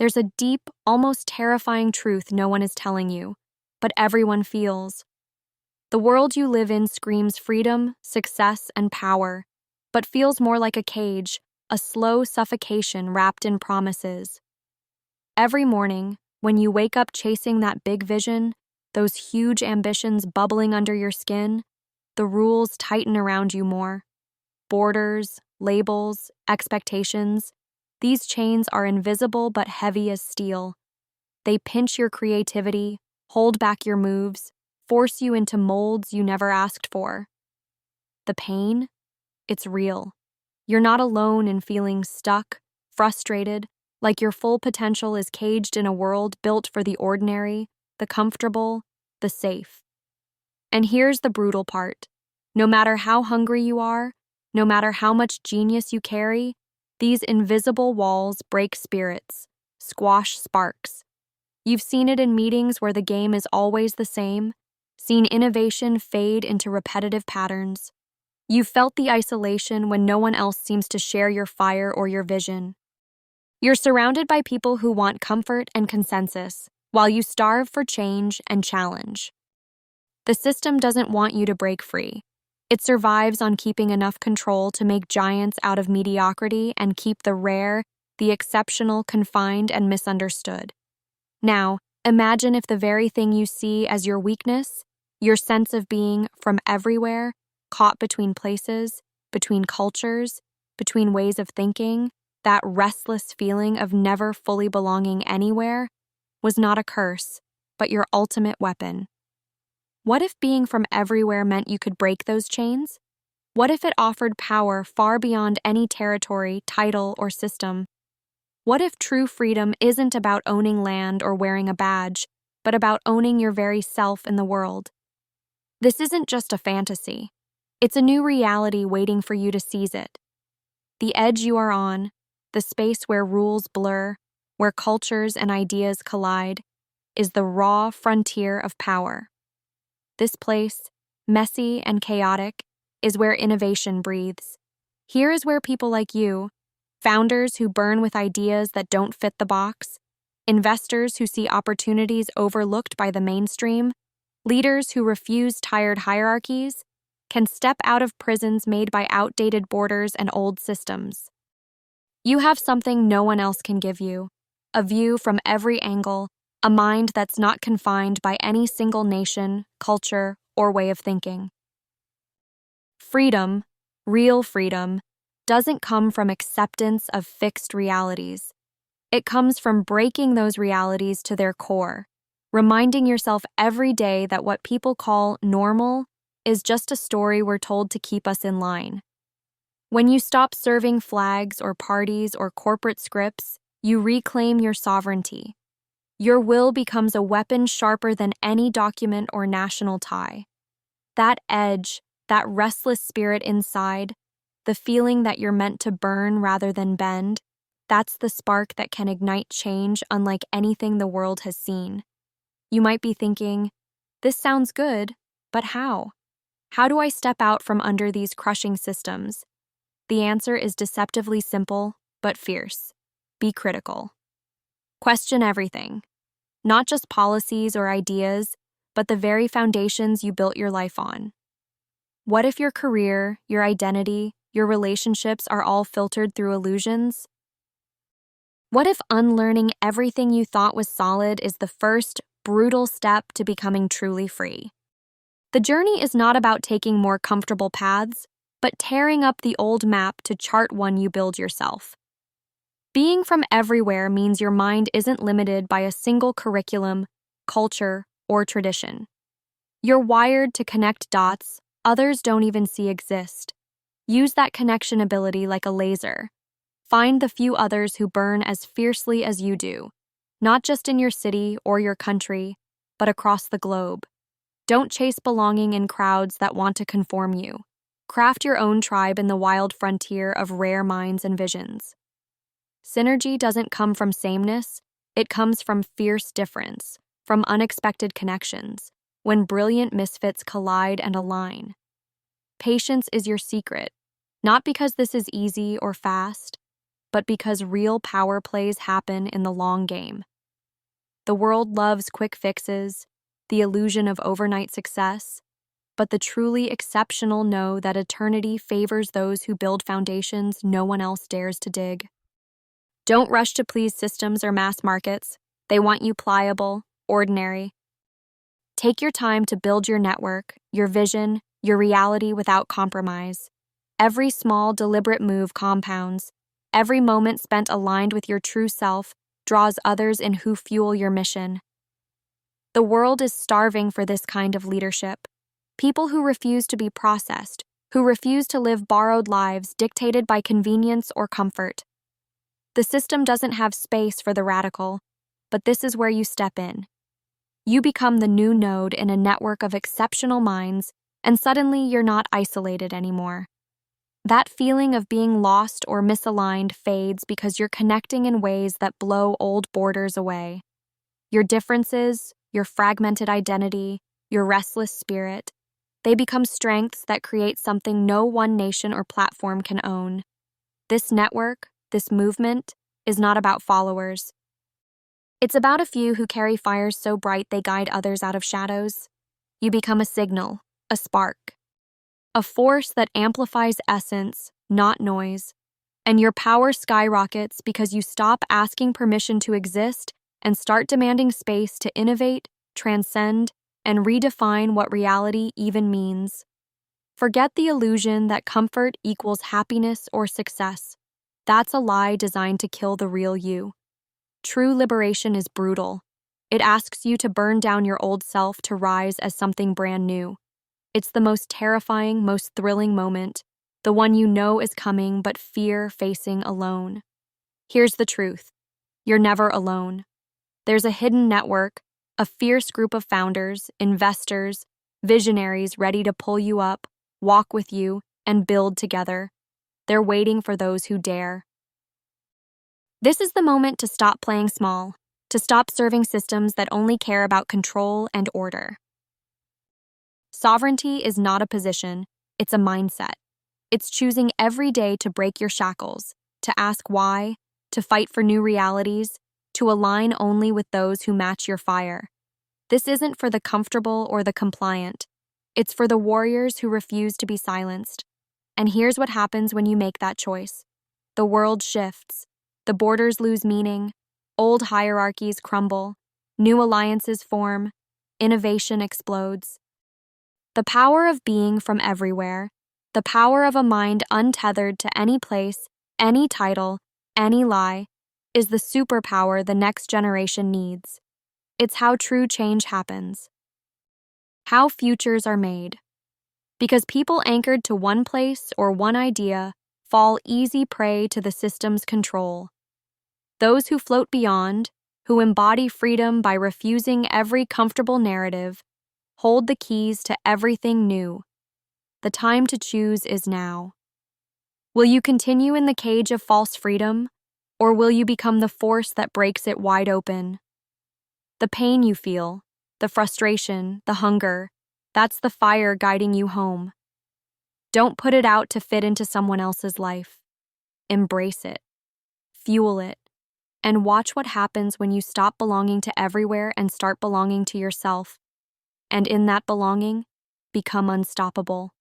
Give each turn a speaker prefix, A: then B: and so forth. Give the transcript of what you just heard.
A: There's a deep, almost terrifying truth no one is telling you, but everyone feels. The world you live in screams freedom, success, and power, but feels more like a cage, a slow suffocation wrapped in promises. Every morning, when you wake up chasing that big vision, those huge ambitions bubbling under your skin, the rules tighten around you more. Borders, labels, expectations, these chains are invisible but heavy as steel. They pinch your creativity, hold back your moves, force you into molds you never asked for. The pain? It's real. You're not alone in feeling stuck, frustrated, like your full potential is caged in a world built for the ordinary, the comfortable, the safe. And here's the brutal part. No matter how hungry you are, no matter how much genius you carry, these invisible walls break spirits, squash sparks. You've seen it in meetings where the game is always the same, seen innovation fade into repetitive patterns. You've felt the isolation when no one else seems to share your fire or your vision. You're surrounded by people who want comfort and consensus, while you starve for change and challenge. The system doesn't want you to break free. It survives on keeping enough control to make giants out of mediocrity and keep the rare, the exceptional confined and misunderstood. Now, imagine if the very thing you see as your weakness, your sense of being from everywhere, caught between places, between cultures, between ways of thinking, that restless feeling of never fully belonging anywhere, was not a curse, but your ultimate weapon. What if being from everywhere meant you could break those chains? What if it offered power far beyond any territory, title, or system? What if true freedom isn't about owning land or wearing a badge, but about owning your very self in the world? This isn't just a fantasy. It's a new reality waiting for you to seize it. The edge you are on, the space where rules blur, where cultures and ideas collide, is the raw frontier of power. This place, messy and chaotic, is where innovation breathes. Here is where people like you, founders who burn with ideas that don't fit the box, investors who see opportunities overlooked by the mainstream, leaders who refuse tired hierarchies, can step out of prisons made by outdated borders and old systems. You have something no one else can give you, a view from every angle, a mind that's not confined by any single nation, culture, or way of thinking. Freedom, real freedom, doesn't come from acceptance of fixed realities. It comes from breaking those realities to their core, reminding yourself every day that what people call normal is just a story we're told to keep us in line. When you stop serving flags or parties or corporate scripts, you reclaim your sovereignty. Your will becomes a weapon sharper than any document or national tie. That edge, that restless spirit inside, the feeling that you're meant to burn rather than bend, that's the spark that can ignite change unlike anything the world has seen. You might be thinking, this sounds good, but how? How do I step out from under these crushing systems? The answer is deceptively simple, but fierce. Be critical. Question everything. Not just policies or ideas, but the very foundations you built your life on. What if your career, your identity, your relationships are all filtered through illusions? What if unlearning everything you thought was solid is the first, brutal step to becoming truly free? The journey is not about taking more comfortable paths, but tearing up the old map to chart one you build yourself. Being from everywhere means your mind isn't limited by a single curriculum, culture, or tradition. You're wired to connect dots others don't even see exist. Use that connection ability like a laser. Find the few others who burn as fiercely as you do, not just in your city or your country, but across the globe. Don't chase belonging in crowds that want to conform you. Craft your own tribe in the wild frontier of rare minds and visions. Synergy doesn't come from sameness, it comes from fierce difference, from unexpected connections, when brilliant misfits collide and align. Patience is your secret, not because this is easy or fast, but because real power plays happen in the long game. The world loves quick fixes, the illusion of overnight success, but the truly exceptional know that eternity favors those who build foundations no one else dares to dig. Don't rush to please systems or mass markets. They want you pliable, ordinary. Take your time to build your network, your vision, your reality without compromise. Every small, deliberate move compounds. Every moment spent aligned with your true self draws others in who fuel your mission. The world is starving for this kind of leadership. People who refuse to be processed, who refuse to live borrowed lives dictated by convenience or comfort. The system doesn't have space for the radical, but this is where you step in. You become the new node in a network of exceptional minds, and suddenly you're not isolated anymore. That feeling of being lost or misaligned fades because you're connecting in ways that blow old borders away. Your differences, your fragmented identity, your restless spirit, they become strengths that create something no one nation or platform can own. This network, this movement, is not about followers. It's about a few who carry fires so bright they guide others out of shadows. You become a signal, a spark, a force that amplifies essence, not noise. And your power skyrockets because you stop asking permission to exist and start demanding space to innovate, transcend, and redefine what reality even means. Forget the illusion that comfort equals happiness or success. That's a lie designed to kill the real you. True liberation is brutal. It asks you to burn down your old self to rise as something brand new. It's the most terrifying, most thrilling moment, the one you know is coming but fear facing alone. Here's the truth. You're never alone. There's a hidden network, a fierce group of founders, investors, visionaries ready to pull you up, walk with you, and build together. They're waiting for those who dare. This is the moment to stop playing small, to stop serving systems that only care about control and order. Sovereignty is not a position, it's a mindset. It's choosing every day to break your shackles, to ask why, to fight for new realities, to align only with those who match your fire. This isn't for the comfortable or the compliant. It's for the warriors who refuse to be silenced. And here's what happens when you make that choice. The world shifts. The borders lose meaning. Old hierarchies crumble. New alliances form. Innovation explodes. The power of being from everywhere, the power of a mind untethered to any place, any title, any lie, is the superpower the next generation needs. It's how true change happens. How futures are made. Because people anchored to one place or one idea fall easy prey to the system's control. Those who float beyond, who embody freedom by refusing every comfortable narrative, hold the keys to everything new. The time to choose is now. Will you continue in the cage of false freedom, or will you become the force that breaks it wide open? The pain you feel, the frustration, the hunger, that's the fire guiding you home. Don't put it out to fit into someone else's life. Embrace it, fuel it, and watch what happens when you stop belonging to everywhere and start belonging to yourself. And in that belonging, become unstoppable.